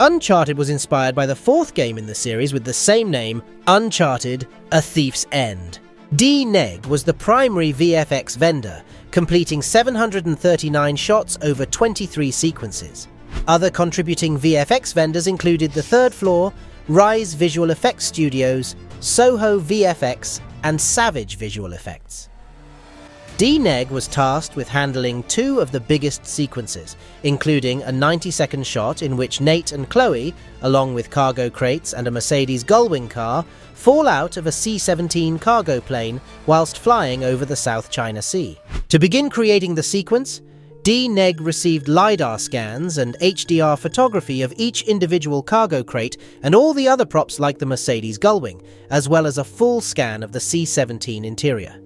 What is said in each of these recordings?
Uncharted was inspired by the fourth game in the series with the same name, Uncharted: A Thief's End. DNEG was the primary VFX vendor, completing 739 shots over 23 sequences. Other contributing VFX vendors included The Third Floor, Rise Visual Effects Studios, Soho VFX, and Savage Visual Effects. DNEG was tasked with handling two of the biggest sequences, including a 90-second shot in which Nate and Chloe, along with cargo crates and a Mercedes Gullwing car, fall out of a C-17 cargo plane whilst flying over the South China Sea. To begin creating the sequence, DNEG received LiDAR scans and HDR photography of each individual cargo crate and all the other props like the Mercedes Gullwing, as well as a full scan of the C-17 interior.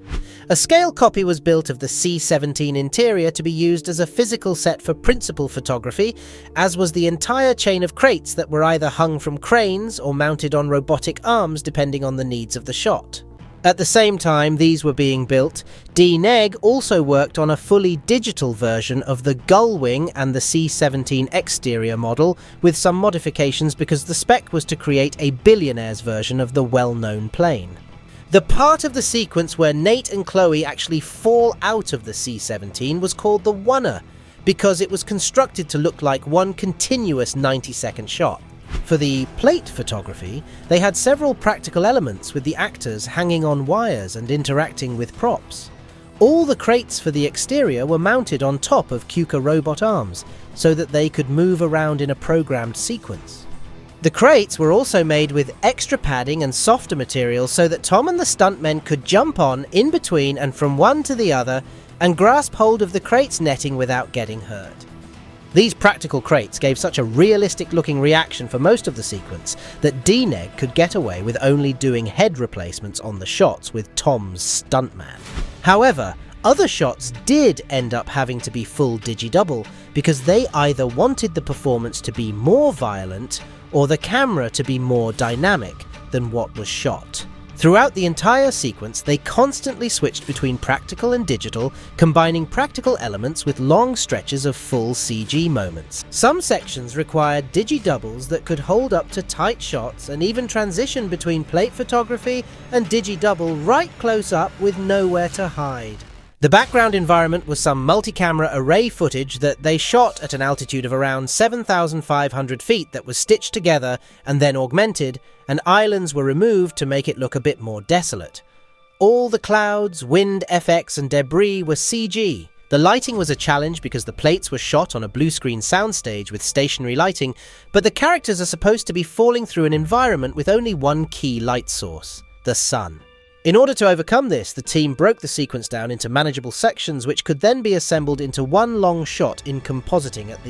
A scale copy was built of the C-17 interior to be used as a physical set for principal photography, as was the entire chain of crates that were either hung from cranes or mounted on robotic arms depending on the needs of the shot. At the same time these were being built, DNEG also worked on a fully digital version of the Gullwing and the C-17 exterior model, with some modifications because the spec was to create a billionaire's version of the well-known plane. The part of the sequence where Nate and Chloe actually fall out of the C-17 was called the Oneer, because it was constructed to look like one continuous 90-second shot. For the plate photography, they had several practical elements with the actors hanging on wires and interacting with props. All the crates for the exterior were mounted on top of KUKA robot arms, so that they could move around in a programmed sequence. The crates were also made with extra padding and softer material so that Tom and the stuntmen could jump on, in between and from one to the other, and grasp hold of the crate's netting without getting hurt. These practical crates gave such a realistic-looking reaction for most of the sequence that DNEG could get away with only doing head replacements on the shots with Tom's stuntman. However, other shots did end up having to be full digi-double because they either wanted the performance to be more violent or the camera to be more dynamic than what was shot. Throughout the entire sequence, they constantly switched between practical and digital, combining practical elements with long stretches of full CG moments. Some sections required digi-doubles that could hold up to tight shots and even transition between plate photography and digi-double right close up with nowhere to hide. The background environment was some multi-camera array footage that they shot at an altitude of around 7,500 feet that was stitched together and then augmented, and islands were removed to make it look a bit more desolate. All the clouds, wind, FX and debris were CG. The lighting was a challenge because the plates were shot on a blue screen soundstage with stationary lighting, but the characters are supposed to be falling through an environment with only one key light source: the sun. In order to overcome this, the team broke the sequence down into manageable sections which could then be assembled into one long shot in compositing at the